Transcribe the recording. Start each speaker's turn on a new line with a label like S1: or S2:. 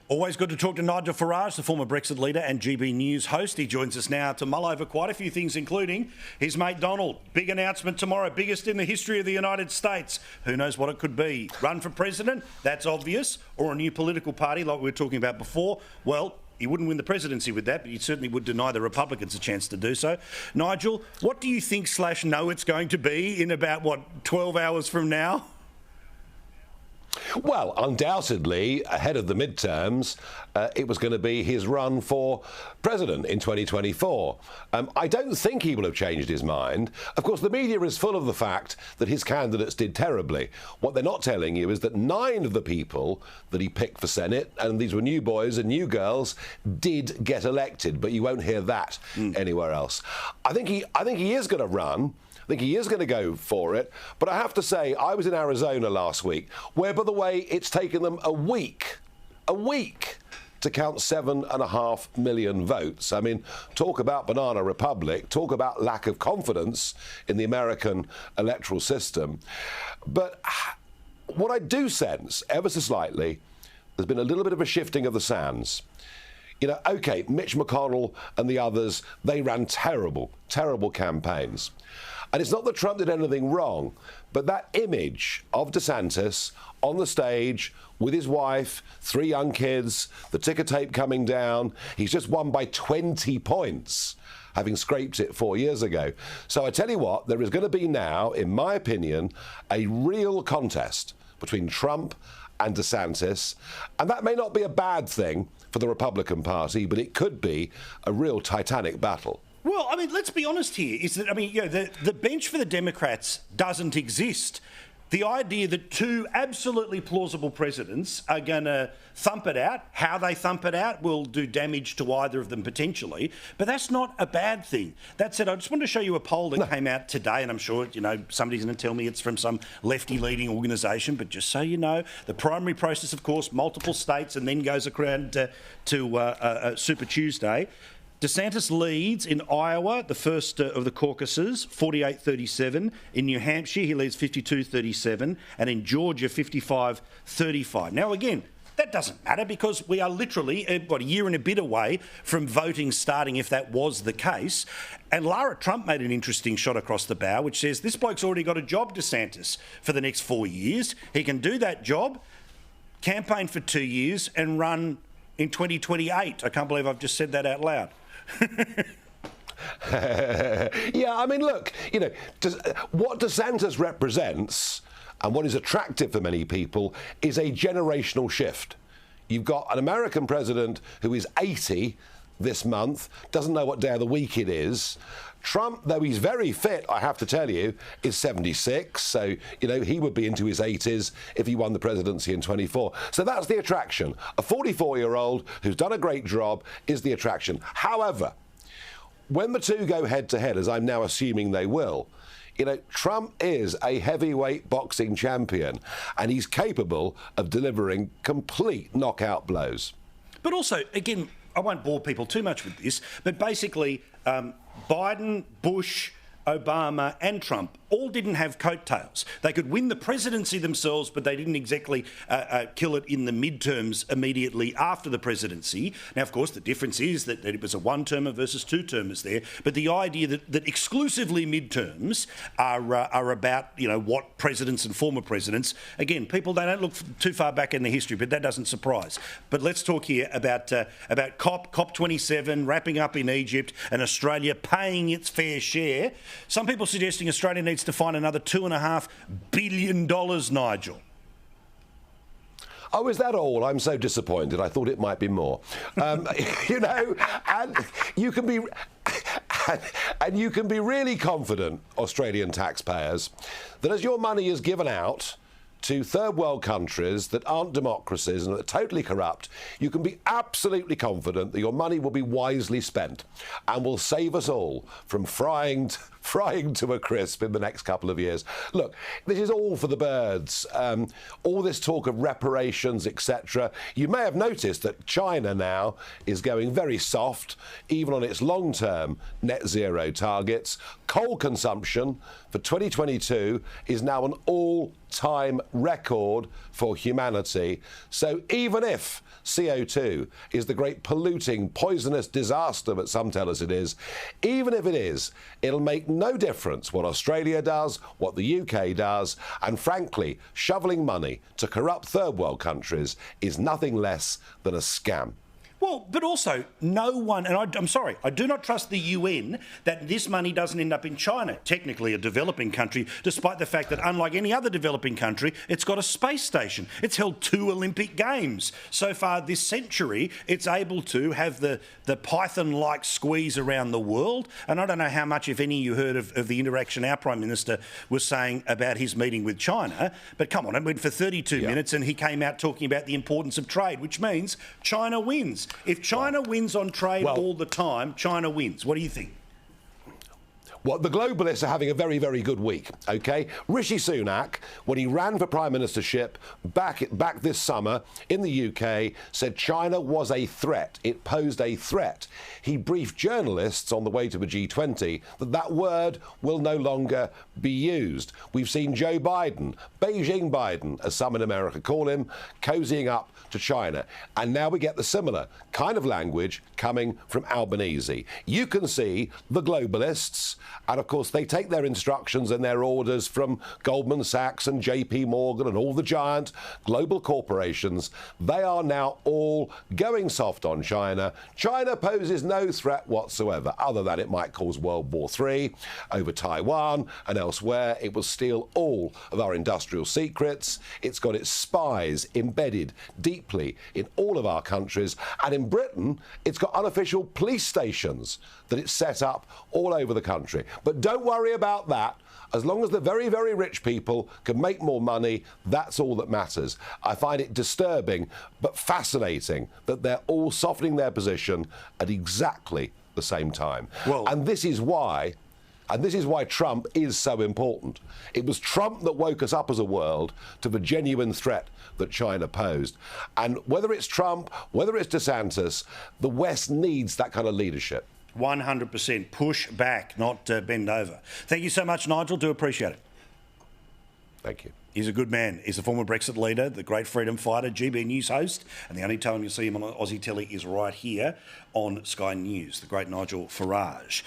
S1: Always good to talk to Nigel Farage, the former Brexit leader and GB News host. He joins us now to mull over quite a few things, including his mate Donald. Big announcement tomorrow, biggest in the history of the United States. Who knows what it could be? Run for president? That's obvious. Or a new political party like we were talking about before? Well, he wouldn't win the presidency with that, but he certainly would deny the Republicans a chance to do so. Nigel, what do you think / know it's going to be in about, 12 hours from now?
S2: Well, undoubtedly, ahead of the midterms, it was going to be his run for president in 2024. I don't think he will have changed his mind. Of course, the media is full of the fact that his candidates did terribly. What they're not telling you is that 9 of the people that he picked for Senate, and these were new boys and new girls, did get elected, but you won't hear that anywhere else. I think he is going to run. I think he is going to go for it. But I have to say, I was in Arizona last week, where, by the way, it's taken them a week to count 7.5 million votes. I mean, talk about banana republic, talk about lack of confidence in the American electoral system. But what I do sense, ever so slightly, there's been a little bit of a shifting of the sands. You know, OK, Mitch McConnell and the others, they ran terrible campaigns. And it's not that Trump did anything wrong, but that image of DeSantis on the stage with his wife, 3 young kids, the ticker tape coming down, he's just won by 20 points, having scraped it 4 years ago. So I tell you what, there is going to be now, in my opinion, a real contest between Trump and DeSantis. And that may not be a bad thing for the Republican Party, but it could be a real Titanic battle.
S1: Well, I mean, let's be honest here. The bench for the Democrats doesn't exist. The idea that 2 absolutely plausible presidents are going to thump it out, how they thump it out will do damage to either of them potentially, but that's not a bad thing. That said, I just want to show you a poll that came out today, and I'm sure, somebody's going to tell me it's from some lefty-leading organisation, but just so you know, the primary process, of course, multiple states, and then goes around to Super Tuesday. DeSantis leads in Iowa, the first of the caucuses, 48-37. In New Hampshire, he leads 52-37. And in Georgia, 55-35. Now, again, that doesn't matter because we are literally, a year and a bit away from voting starting if that was the case. And Lara Trump made an interesting shot across the bow, which says, this bloke's already got a job, DeSantis, for the next 4 years. He can do that job, campaign for 2 years, and run in 2028. I can't believe I've just said that out loud.
S2: Yeah, I mean, look, what DeSantis represents and what is attractive for many people is a generational shift. You've got an American president who is 80 this month, doesn't know what day of the week it is. Trump, though he's very fit, I have to tell you, is 76. So, he would be into his 80s if he won the presidency in 24. So that's the attraction. A 44-year-old who's done a great job is the attraction. However, when the 2 go head-to-head, as I'm now assuming they will, Trump is a heavyweight boxing champion, and he's capable of delivering complete knockout blows.
S1: But also, again, I won't bore people too much with this, but basically Biden, Bush, Obama and Trump all didn't have coattails. They could win the presidency themselves, but they didn't exactly kill it in the midterms immediately after the presidency. Now, of course, the difference is that it was a one-termer versus two-termers there. But the idea that exclusively midterms are about, what presidents and former presidents, again, people, they don't look too far back in the history, but that doesn't surprise. But let's talk here about COP27 wrapping up in Egypt and Australia paying its fair share. Some people suggesting Australia needs to find another $2.5 billion, Nigel.
S2: Oh, is that all? I'm so disappointed. I thought it might be more. And you can be... And you can be really confident, Australian taxpayers, that as your money is given out to third world countries that aren't democracies and are totally corrupt, you can be absolutely confident that your money will be wisely spent and will save us all from frying to a crisp in the next couple of years. Look, this is all for the birds. All this talk of reparations, etc. You may have noticed that China now is going very soft, even on its long-term net zero targets. Coal consumption for 2022 is now an all-time record for humanity. So even if CO2 is the great polluting, poisonous disaster that some tell us it is, even if it is, it'll make no difference what Australia does, what the UK does, and frankly, shoveling money to corrupt third world countries is nothing less than a scam.
S1: Well, but also, no one, and I'm sorry, I do not trust the UN that this money doesn't end up in China, technically a developing country, despite the fact that, unlike any other developing country, it's got a space station. It's held 2 Olympic Games. So far this century, it's able to have the Python-like squeeze around the world. And I don't know how much, if any, you heard of the interaction our Prime Minister was saying about his meeting with China. But come on, it went for 32 minutes and he came out talking about the importance of trade, which means China wins. If China wins on trade all the time, China wins. What do you think?
S2: Well, the globalists are having a very, very good week, OK? Rishi Sunak, when he ran for prime ministership back this summer in the UK, said China was a threat. It posed a threat. He briefed journalists on the way to the G20 that that word will no longer be used. We've seen Joe Biden, Beijing Biden, as some in America call him, cozying up to China. And now we get the similar kind of language coming from Albanese. You can see the globalists, and of course they take their instructions and their orders from Goldman Sachs and JP Morgan and all the giant global corporations. They are now all going soft on China. China poses no threat whatsoever, other than it might cause World War III over Taiwan and elsewhere. It will steal all of our industrial secrets. It's got its spies embedded deeply in all of our countries. And in Britain, it's got unofficial police stations that it's set up all over the country. But don't worry about that. As long as the very, very rich people can make more money, that's all that matters. I find it disturbing but fascinating that they're all softening their position at exactly the same time. And this is why Trump is so important. It was Trump that woke us up as a world to the genuine threat that China posed. And whether it's Trump, whether it's DeSantis, the West needs that kind of leadership.
S1: 100%. Push back, not bend over. Thank you so much, Nigel. Do appreciate it.
S2: Thank you.
S1: He's a good man. He's a former Brexit leader, the great freedom fighter, GB News host, and the only time you'll see him on Aussie telly is right here on Sky News, the great Nigel Farage.